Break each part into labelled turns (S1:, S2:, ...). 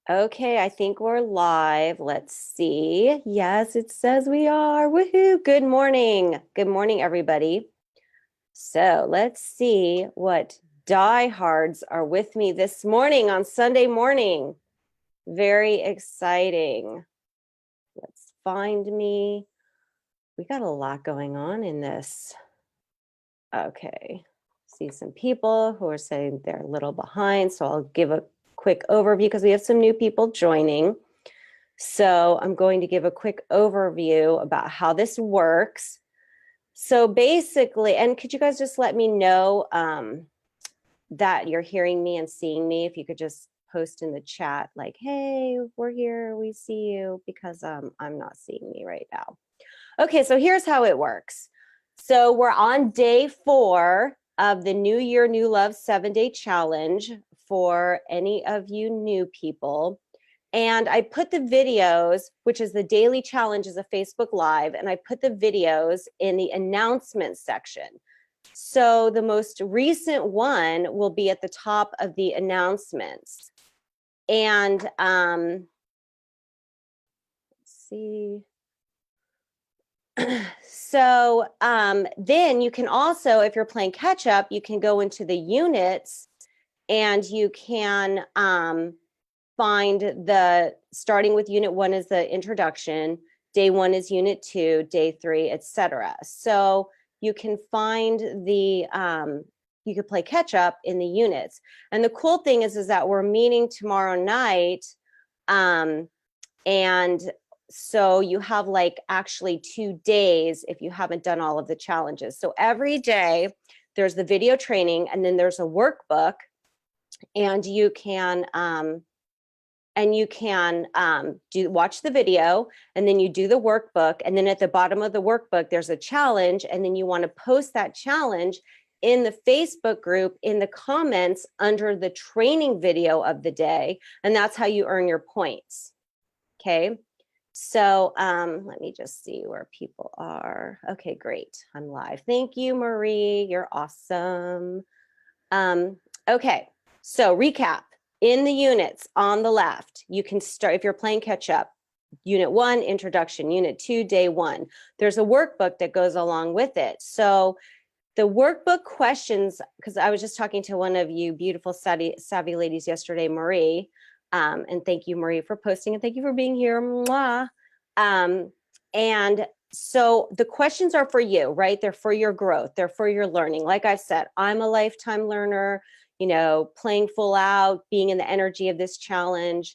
S1: Okay, I think we're live. Let's see. Yes, it says we are. Woohoo. Good morning. Good morning, everybody. So let's see what diehards are with me this morning on Sunday morning. Very exciting. Let's find me. We got a lot going on in this. Okay. See some people who are saying they're a little behind. So I'll give a quick overview because we have some new people joining. So I'm going to give a quick overview about how this works. So basically, and could you guys just let me know that you're hearing me and seeing me? If you could just post in the chat like, hey, we're here, we see you, because I'm not seeing me right now. Okay, so here's how it works. So we're on day 4 of the New Year, New Love 7-day challenge for any of you new people. And I put the videos, which is the daily challenge, is a Facebook Live, and I put the videos in the announcement section. So the most recent one will be at the top of the announcements. And let's see. So then you can also, if you're playing catch up, you can go into the units and you can find the, starting with unit 1 is the introduction, day 1 is unit 2, day 3, etc. So you can find the, you could play catch up in the units. And the cool thing is that we're meeting tomorrow night. And so you have like actually 2 days if you haven't done all of the challenges. So every day there's the video training and then there's a workbook, and you can watch the video, and then you do the workbook, and then at the bottom of the workbook there's a challenge, and then you want to post that challenge in the Facebook group in the comments under the training video of the day, and that's how you earn your points. Okay, so let me just see where people are. Okay, great, I'm live. Thank you, Marie, you're awesome. Okay, so recap. In the units on the left, you can start, if you're playing catch up, unit 1, introduction, unit 2, day 1. There's a workbook that goes along with it. So the workbook questions, because I was just talking to one of you beautiful savvy ladies yesterday, Marie, and thank you, Marie, for posting, and thank you for being here. Mwah. And so the questions are for you, right? They're for your growth. They're for your learning. Like I've said, I'm a lifetime learner, you know, playing full out, being in the energy of this challenge.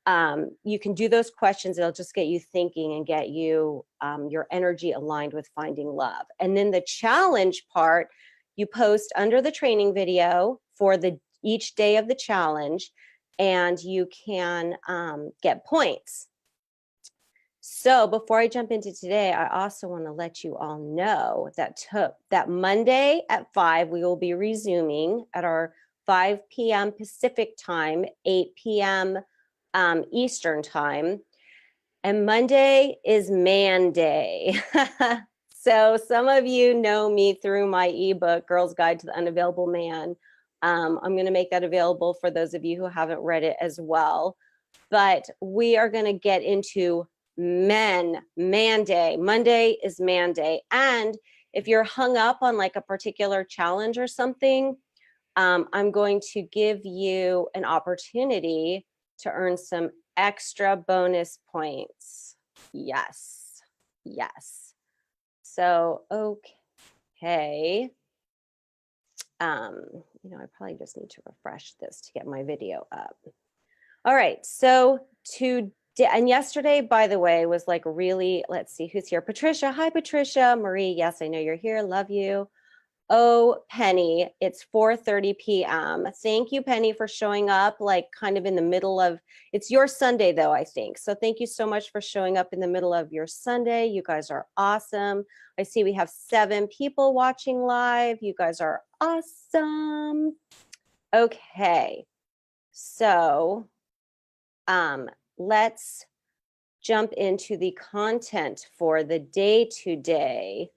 S1: You can do those questions. It'll just get you thinking and get you your energy aligned with finding love. And then the challenge part, you post under the training video for each day of the challenge, and you can get points. So before I jump into today, I also want to let you all know that Monday at 5, we will be resuming at our 5 p.m. Pacific time, 8 p.m. Eastern time. And Monday is Man Day. So some of you know me through my ebook, Girl's Guide to the Unavailable Man. I'm going to make that available for those of you who haven't read it as well. But we are going to get into Man Day. Monday is Man Day. And if you're hung up on like a particular challenge or something, I'm going to give you an opportunity to earn some extra bonus points. Yes, yes. So, okay. You know, I probably just need to refresh this to get my video up. All right, so and yesterday, by the way, was like really, let's see who's here. Patricia, hi Patricia. Marie, yes, I know you're here, love you. Oh, Penny, it's 4:30 p.m. Thank you, Penny, for showing up like kind of in the middle of, it's your Sunday though, I think. So thank you so much for showing up in the middle of your Sunday. You guys are awesome. I see we have 7 people watching live. You guys are awesome. Okay, so let's jump into the content for the day today.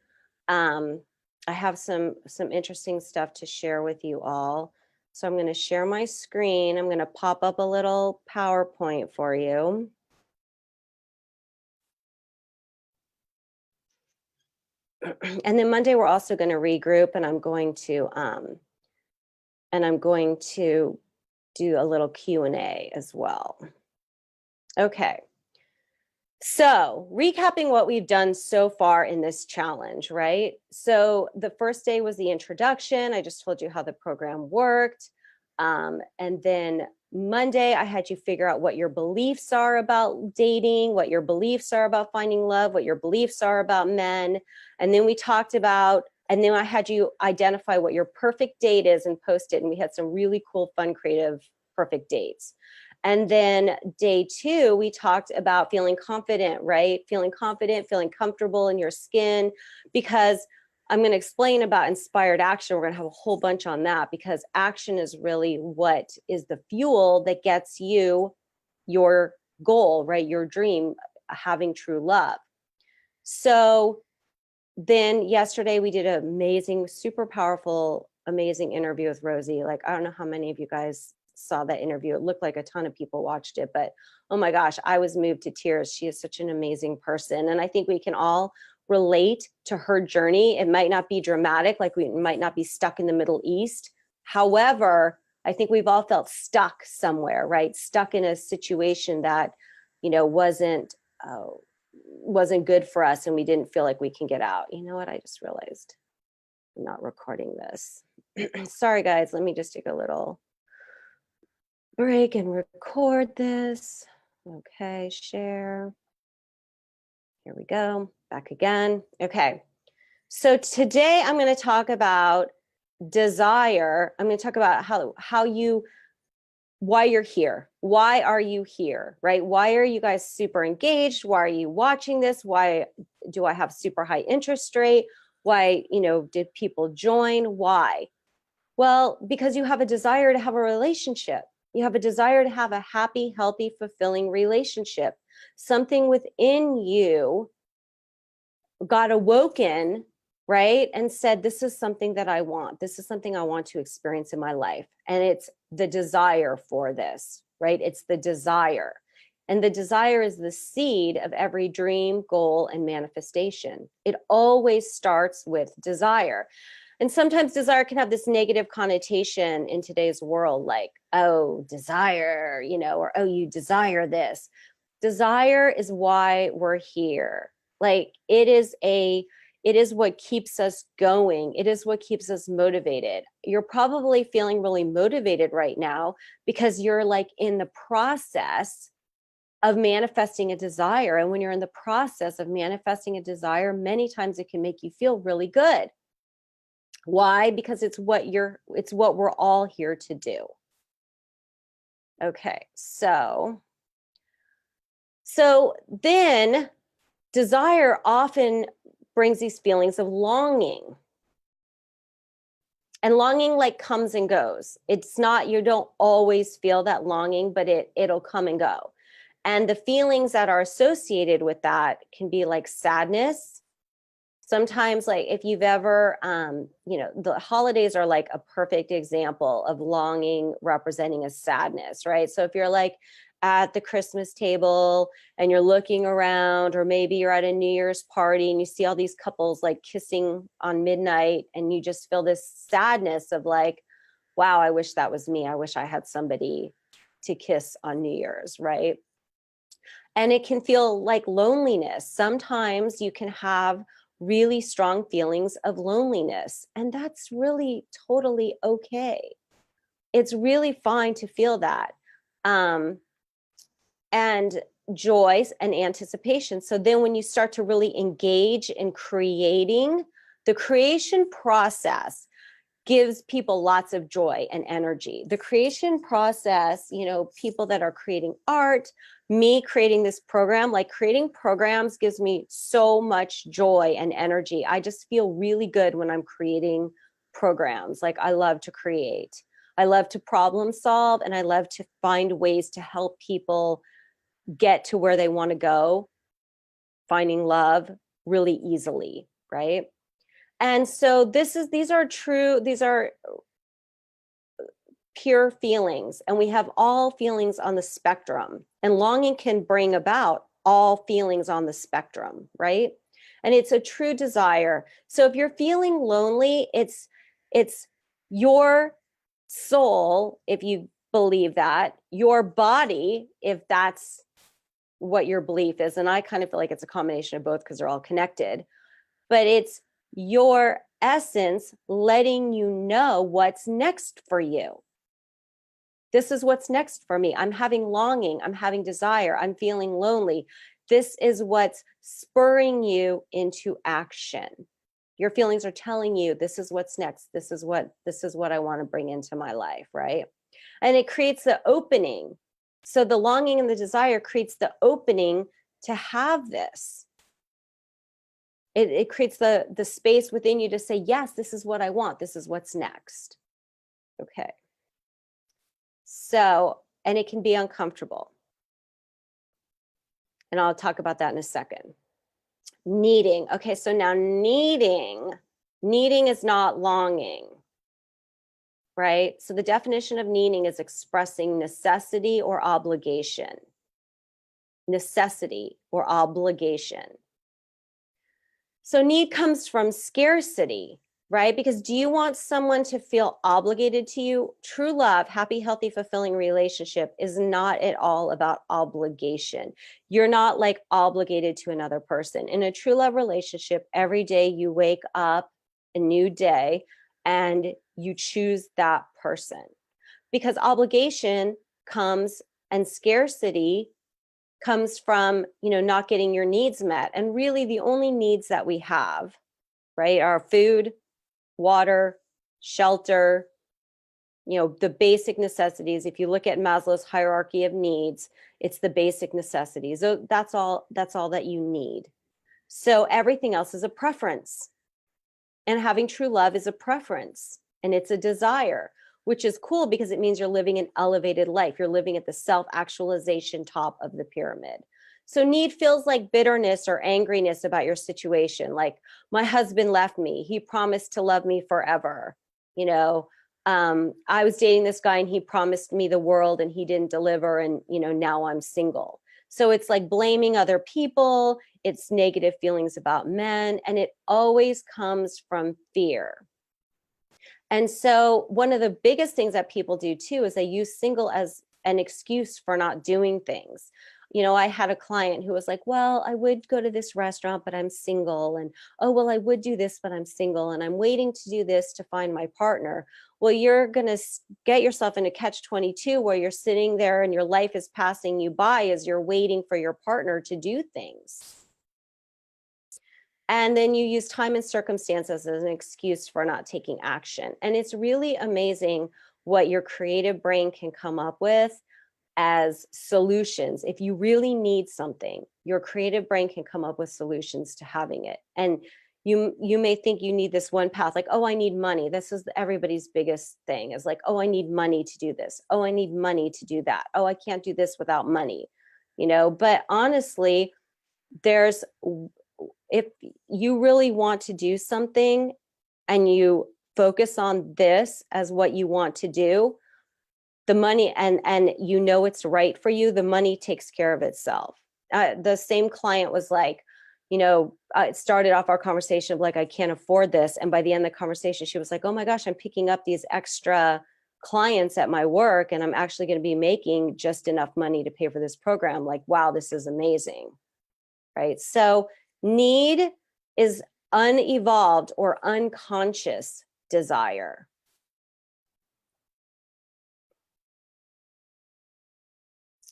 S1: I have some interesting stuff to share with you all. So I'm going to share my screen. I'm going to pop up a little PowerPoint for you. And then Monday, we're also going to regroup, and I'm going to do a little Q&A as well. Okay. So recapping what we've done so far in this challenge, right? So the first day was the introduction. I just told you how the program worked. And then Monday, I had you figure out what your beliefs are about dating, what your beliefs are about finding love, what your beliefs are about men. And then we talked about, and then I had you identify what your perfect date is and post it. And we had some really cool, fun, creative, perfect dates. And then day 2, we talked about feeling confident, right? Feeling confident, feeling comfortable in your skin, because I'm going to explain about inspired action. We're going to have a whole bunch on that, because action is really what is the fuel that gets you your goal, right? Your dream, having true love. So then yesterday we did an amazing, super powerful, amazing interview with Rosie. Like, I don't know how many of you guys saw that interview. It looked like a ton of people watched it, but oh my gosh, I was moved to tears. She is such an amazing person. And I think we can all relate to her journey. It might not be dramatic, like we might not be stuck in the Middle East. However, I think we've all felt stuck somewhere, right? Stuck in a situation that, you know, wasn't good for us, and we didn't feel like we can get out. You know what? I just realized I'm not recording this. Sorry, guys. Let me just take a little break and record this. Okay, share. Here we go. Back again. Okay. So today I'm going to talk about desire. I'm going to talk about why you're here. Why are you here, right? Why are you guys super engaged? Why are you watching this? Why do I have super high interest rate? Why, did people join? Why? Well, because you have a desire to have a relationship. You have a desire to have a happy, healthy, fulfilling relationship. Something within you got awoken, right? And said, this is something that I want. This is something I want to experience in my life. And it's the desire for this, right? It's the desire. And the desire is the seed of every dream, goal, and manifestation. It always starts with desire. And sometimes desire can have this negative connotation in today's world, like, oh, desire, or oh, you desire this. Desire is why we're here. Like, it is what keeps us going. It is what keeps us motivated. You're probably feeling really motivated right now because you're like in the process of manifesting a desire. And when you're in the process of manifesting a desire, many times it can make you feel really good. Why? Because it's what we're all here to do. Okay, so then desire often brings these feelings of longing. And longing like comes and goes. It's not, you don't always feel that longing, but it'll come and go. And the feelings that are associated with that can be like sadness. Sometimes, like if you've ever, the holidays are like a perfect example of longing representing a sadness, right? So if you're like at the Christmas table and you're looking around, or maybe you're at a New Year's party and you see all these couples like kissing on midnight, and you just feel this sadness of like, wow, I wish that was me. I wish I had somebody to kiss on New Year's, right? And it can feel like loneliness. Sometimes you can have really strong feelings of loneliness, and that's really totally okay. It's really fine to feel that. And joy and anticipation. So then when you start to really engage in creating, the creation process gives people lots of joy and energy. The creation process, people that are creating art, me creating this program, like creating programs gives me so much joy and energy. I just feel really good when I'm creating programs. Like, I love to create. I love to problem solve, and I love to find ways to help people get to where they want to go, finding love really easily, right? And so these are pure feelings, and we have all feelings on the spectrum, and longing can bring about all feelings on the spectrum, right? And it's a true desire. So if you're feeling lonely, it's your soul, if you believe that, your body, if that's what your belief is, and I kind of feel like it's a combination of both because they're all connected, but it's your essence letting you know what's next for you. This is what's next for me. I'm having longing, I'm having desire, I'm feeling lonely. This is what's spurring you into action. Your feelings are telling you this is what's next. This is what I want to bring into my life, right? And it creates the opening. So the longing and the desire creates the opening to have this. It creates the space within you to say, yes, this is what I want. This is what's next. Okay. So, and it can be uncomfortable. And I'll talk about that in a second. Needing. Okay, so now needing is not longing, right? So the definition of needing is expressing necessity or obligation. Necessity or obligation. So need comes from scarcity, right? Because do you want someone to feel obligated to you? True love, happy, healthy, fulfilling relationship is not at all about obligation. You're not like obligated to another person. In a true love relationship, every day you wake up a new day and you choose that person. Because obligation comes and scarcity comes from, not getting your needs met. And really the only needs that we have, right, are food, water, shelter, the basic necessities. If you look at Maslow's hierarchy of needs, it's the basic necessities. So that's all that you need. So everything else is a preference. And having true love is a preference, and it's a desire, which is cool because it means you're living an elevated life. You're living at the self-actualization top of the pyramid. So need feels like bitterness or angriness about your situation. Like, my husband left me. He promised to love me forever. I was dating this guy and he promised me the world and he didn't deliver. And, now I'm single. So it's like blaming other people. It's negative feelings about men. And it always comes from fear. And so one of the biggest things that people do too is they use single as an excuse for not doing things. I had a client who was like, well, I would go to this restaurant, but I'm single. And, oh, well, I would do this, but I'm single. And I'm waiting to do this to find my partner. Well, you're going to get yourself in a catch-22 where you're sitting there and your life is passing you by as you're waiting for your partner to do things. And then you use time and circumstances as an excuse for not taking action. And it's really amazing what your creative brain can come up with as solutions. If you really need something, your creative brain can come up with solutions to having it. And you may think you need this one path, like, oh, I need money. This is everybody's biggest thing, is like, oh, I need money to do this. Oh, I need money to do that. Oh, I can't do this without money. But honestly, if you really want to do something and you focus on this as what you want to do, the money, and it's right for you, the money takes care of itself. The same client was like, it started off our conversation of like, I can't afford this. And by the end of the conversation, she was like, oh my gosh, I'm picking up these extra clients at my work and I'm actually going to be making just enough money to pay for this program. Like, wow, this is amazing. Right? So need is unevolved or unconscious desire.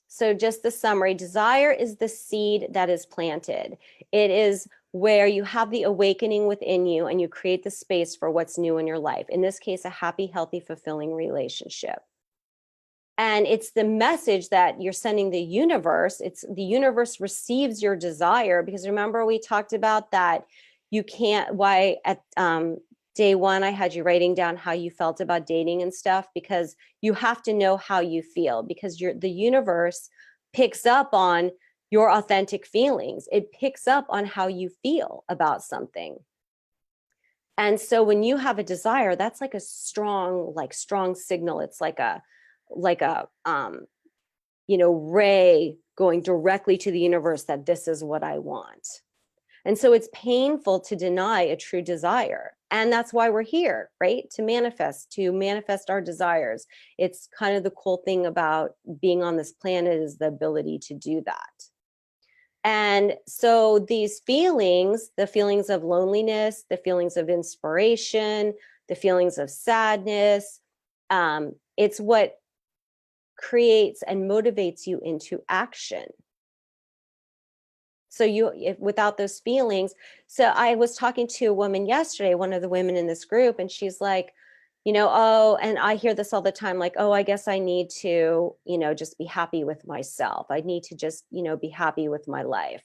S1: So just the summary, desire is the seed that is planted. It is where you have the awakening within you and you create the space for what's new in your life. In this case, a happy, healthy, fulfilling relationship. And it's the message that you're sending the universe. It's the universe receives your desire, because remember we talked about that you can't, why at day one, I had you writing down how you felt about dating and stuff, because you have to know how you feel, because the universe picks up on your authentic feelings. It picks up on how you feel about something. And so when you have a desire, that's like a strong signal. It's like a ray going directly to the universe that this is what I want. And so it's painful to deny a true desire. And that's why we're here, right? To manifest our desires. It's kind of the cool thing about being on this planet is the ability to do that. And so these feelings, the feelings of loneliness, the feelings of inspiration, the feelings of sadness, it's what creates and motivates you into action. So without those feelings, so I was talking to a woman yesterday, one of the women in this group, and she's like, oh, and I hear this all the time, like, oh, I guess I need to, just be happy with myself. I need to just, be happy with my life.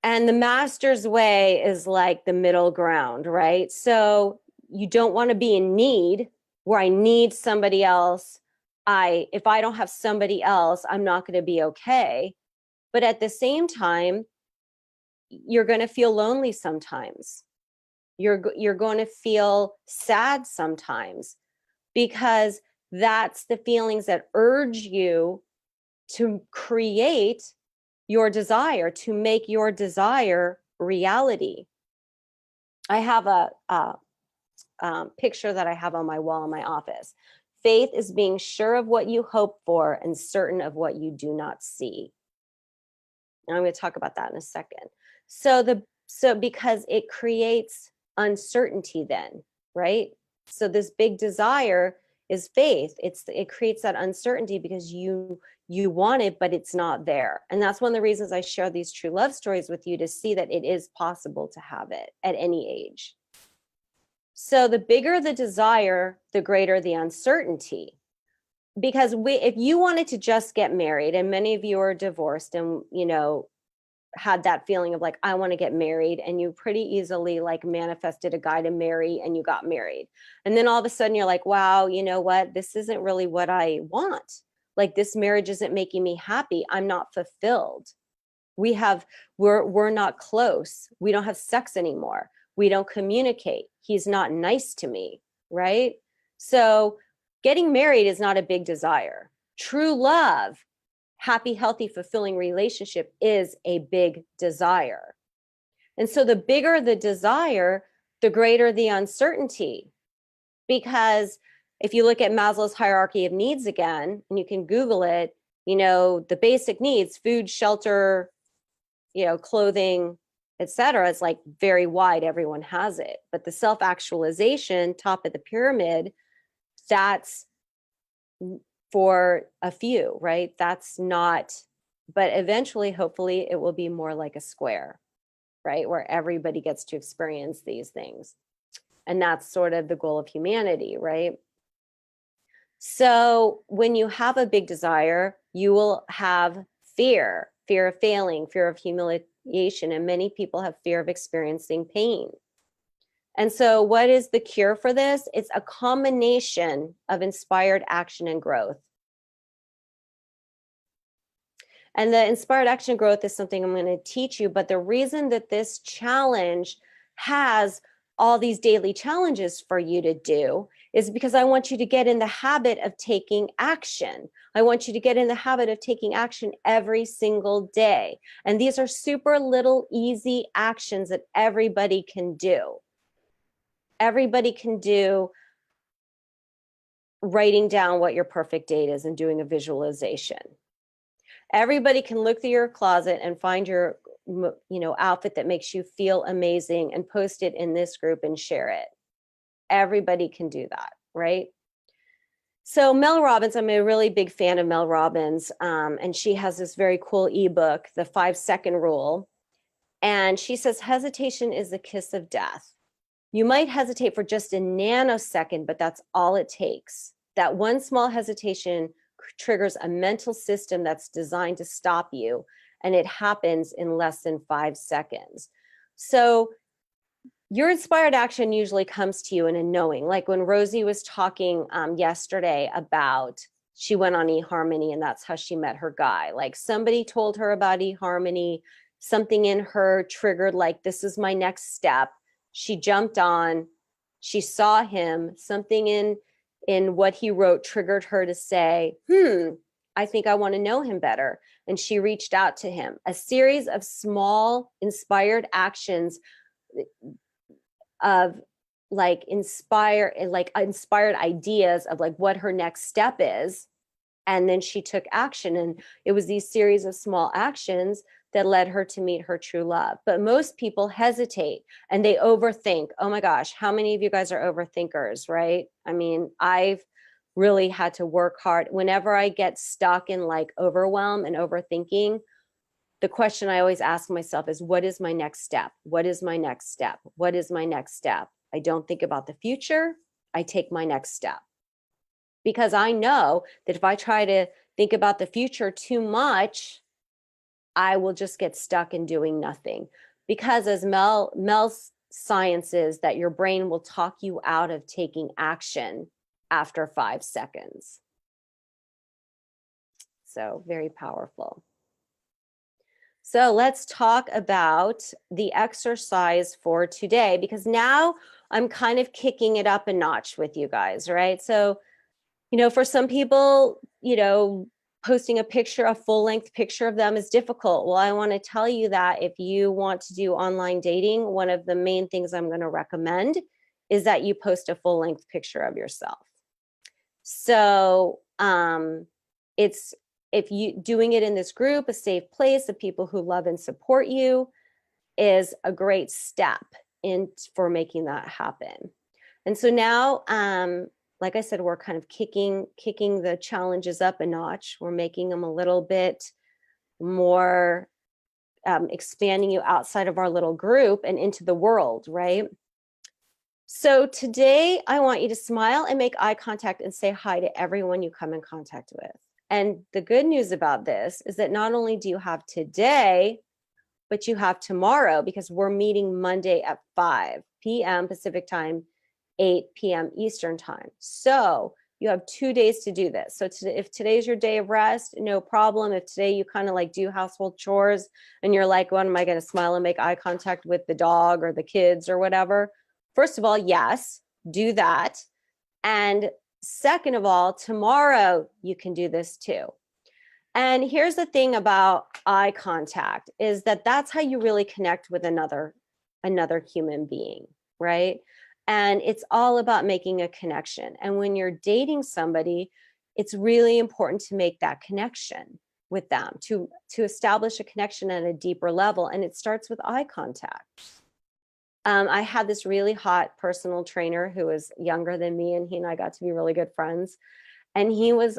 S1: And the master's way is like the middle ground, right? So you don't want to be in need where I need somebody else. If I don't have somebody else, I'm not going to be okay. But at the same time, you're going to feel lonely sometimes. You're going to feel sad sometimes, because that's the feelings that urge you to create your desire, to make your desire reality. I have a picture that I have on my wall in my office. Faith is being sure of what you hope for and certain of what you do not see. And I'm going to talk about that in a second. So because it creates uncertainty then, right? So this big desire is faith. It creates that uncertainty because you want it, but it's not there. And that's one of the reasons I share these true love stories with you, to see that it is possible to have it at any age. So the bigger the desire, the greater the uncertainty. Because if you wanted to just get married, and many of you are divorced and, had that feeling of like, I want to get married, and you pretty easily like manifested a guy to marry and you got married. And then all of a sudden you're like, wow, you know what? This isn't really what I want. Like, this marriage isn't making me happy. I'm not fulfilled. We're not close. We don't have sex anymore. We don't communicate. He's not nice to me, right? So getting married is not a big desire. True love, happy, healthy, fulfilling relationship is a big desire. And so the bigger the desire, the greater the uncertainty. Because if you look at Maslow's hierarchy of needs again, and you can Google it, the basic needs, food, shelter, clothing, etc., is like very wide. Everyone has it. But the self-actualization, top of the pyramid, that's for a few, right? That's not, but eventually, hopefully, it will be more like a square, right? Where everybody gets to experience these things. And that's sort of the goal of humanity, right? So when you have a big desire, you will have fear of failing, fear of humiliation, and many people have fear of experiencing pain. And so what is the cure for this? It's a combination of inspired action and growth. And the inspired action growth is something I'm going to teach you. But the reason that this challenge has all these daily challenges for you to do is because I want you to get in the habit of taking action. I want you to get in the habit of taking action every single day. And these are super little easy actions that everybody can do. Everybody can do writing down what your perfect date is and doing a visualization. Everybody can look through your closet and find your outfit that makes you feel amazing and post it in this group and share it. Everybody can do that, right? So Mel Robbins, I'm a really big fan of Mel Robbins, and she has this very cool ebook, The 5-Second Rule. And she says, hesitation is the kiss of death. You might hesitate for just a nanosecond, but that's all it takes. That one small hesitation triggers a mental system that's designed to stop you, and it happens in less than 5 seconds. So your inspired action usually comes to you in a knowing, like when Rosie was talking yesterday about she went on eHarmony and that's how she met her guy. Like somebody told her about eHarmony, something in her triggered like, this is my next step. She jumped on, she saw him, something in what he wrote triggered her to say, I think I want to know him better. And she reached out to him. A series of small inspired actions of inspired ideas of like what her next step is. And then she took action. And it was these series of small actions that led her to meet her true love. But most people hesitate and they overthink. Oh my gosh, how many of you guys are overthinkers, right? I mean, I've really had to work hard. Whenever I get stuck in like overwhelm and overthinking, the question I always ask myself is, what is my next step? What is my next step? What is my next step? I don't think about the future. I take my next step. Because I know that if I try to think about the future too much, I will just get stuck in doing nothing. Because as Mel's science is that your brain will talk you out of taking action after 5 seconds. So very powerful. So let's talk about the exercise for today, because now I'm kind of kicking it up a notch with you guys, right? So, for some people, posting a full-length picture of them is difficult. Well, I want to tell you that if you want to do online dating, one of the main things I'm going to recommend is that you post a full-length picture of yourself. So if you doing it in this group, a safe place of people who love and support you, is a great step for making that happen. And so now, like I said, we're kind of kicking the challenges up a notch. We're making them a little bit more, expanding you outside of our little group and into the world, right? So today I want you to smile and make eye contact and say hi to everyone you come in contact with. And the good news about this is that not only do you have today, but you have tomorrow, because we're meeting Monday at 5 p.m. Pacific time, 8 p.m. Eastern time. So you have 2 days to do this. So if today's your day of rest, no problem. If today you kind of like do household chores and you're like, when am I going to smile and make eye contact with the dog or the kids or whatever? First of all, yes, do that. And second of all, tomorrow you can do this too. And here's the thing about eye contact is that that's how you really connect with another human being, right? And it's all about making a connection. And when you're dating somebody, it's really important to make that connection with them, to establish a connection at a deeper level. And it starts with eye contact. I had this really hot personal trainer who was younger than me, and he and I got to be really good friends. And he was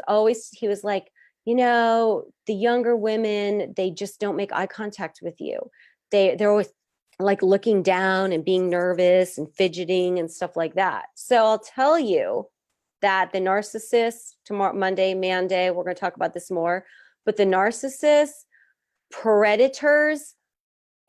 S1: like, the younger women, they just don't make eye contact with you. They're always like looking down and being nervous and fidgeting and stuff like that. So I'll tell you that the narcissists, tomorrow, Monday, Man Day, we're going to talk about this more, but the narcissists, predators,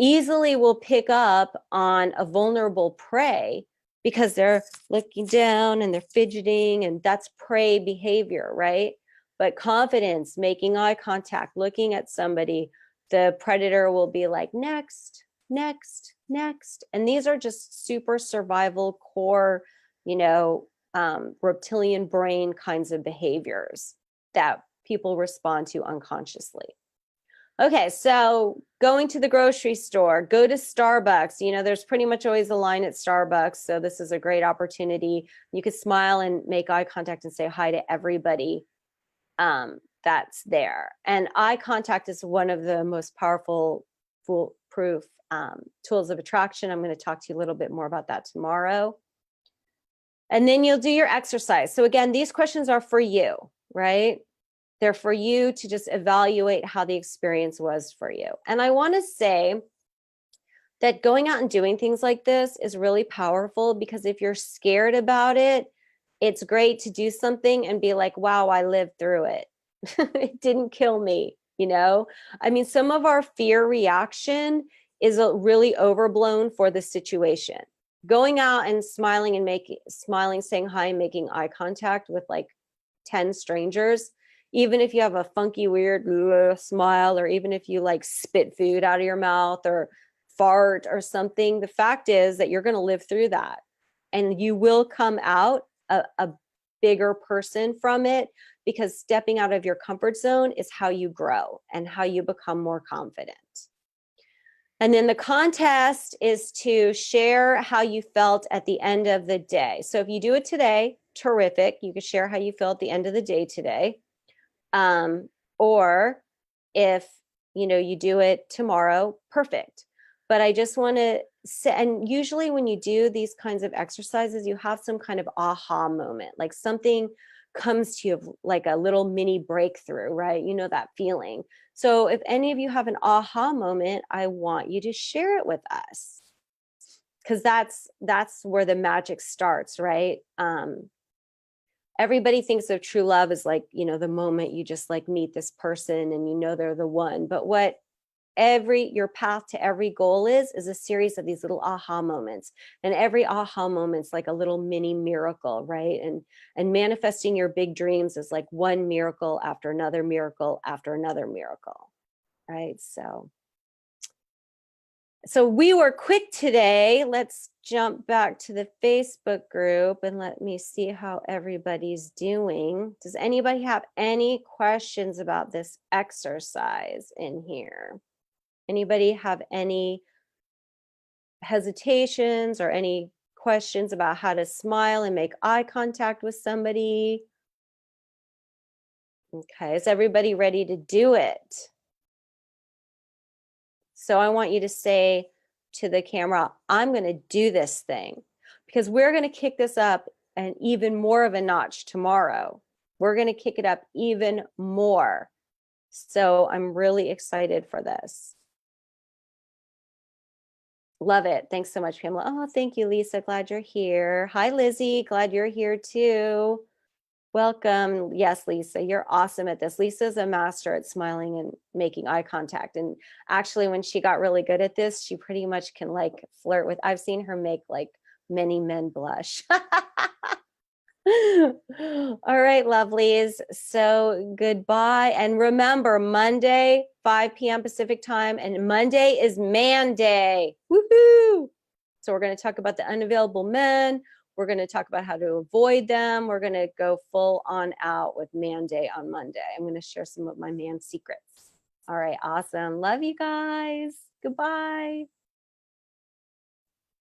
S1: easily will pick up on a vulnerable prey because they're looking down and they're fidgeting, and that's prey behavior, right? But confidence, making eye contact, looking at somebody, the predator will be like, next, next, next. And these are just super survival core, reptilian brain kinds of behaviors that people respond to unconsciously. Okay, so going to the grocery store, go to Starbucks. There's pretty much always a line at Starbucks. So this is a great opportunity. You could smile and make eye contact and say hi to everybody that's there. And eye contact is one of the most powerful, foolproof tools of attraction. I'm going to talk to you a little bit more about that tomorrow. And then you'll do your exercise. So again, these questions are for you, right? They're for you to just evaluate how the experience was for you. And I want to say that going out and doing things like this is really powerful, because if you're scared about it, it's great to do something and be like, wow, I lived through it. It didn't kill me, I mean, some of our fear reaction is really overblown for the situation. Going out and smiling, saying hi, and making eye contact with like 10 strangers, even if you have a funky, weird smile, or even if you like spit food out of your mouth or fart or something, the fact is that you're going to live through that, and you will come out a bigger person from it, because stepping out of your comfort zone is how you grow and how you become more confident. And then the contest is to share how you felt at the end of the day. So if you do it today, terrific. You can share how you felt at the end of the day today. Or if you do it tomorrow, perfect. But I just want to say, and usually when you do these kinds of exercises, you have some kind of aha moment, like something comes to you, like a little mini breakthrough, right? You know that feeling. So if any of you have an aha moment, I want you to share it with us, because that's where the magic starts, right? Everybody thinks of true love as like, the moment you just like meet this person and they're the one. But what your path to every goal is a series of these little aha moments. And every aha moment's like a little mini miracle, right? And manifesting your big dreams is like one miracle after another miracle after another miracle, right? So we were quick today. Let's jump back to the Facebook group and let me see how everybody's doing. Does anybody have any questions about this exercise in here? Anybody have any hesitations or any questions about how to smile and make eye contact with somebody? Okay, is everybody ready to do it? So I want you to say to the camera, I'm going to do this thing, because we're going to kick this up and even more of a notch tomorrow. We're going to kick it up even more. So I'm really excited for this. Love it. Thanks so much, Pamela. Oh, thank you, Lisa. Glad you're here. Hi, Lizzie. Glad you're here too. Welcome. Yes, Lisa, you're awesome at this. Lisa's a master at smiling and making eye contact. And actually, when she got really good at this, she pretty much can like flirt with, I've seen her make like many men blush. All right, lovelies. So goodbye. And remember, Monday, 5 p.m. Pacific time, and Monday is Man Day. Woohoo! So we're going to talk about the unavailable men. We're going to talk about how to avoid them. We're going to go full on out with Man Day on Monday. I'm going to share some of my man secrets. All right, awesome. Love you guys. Goodbye.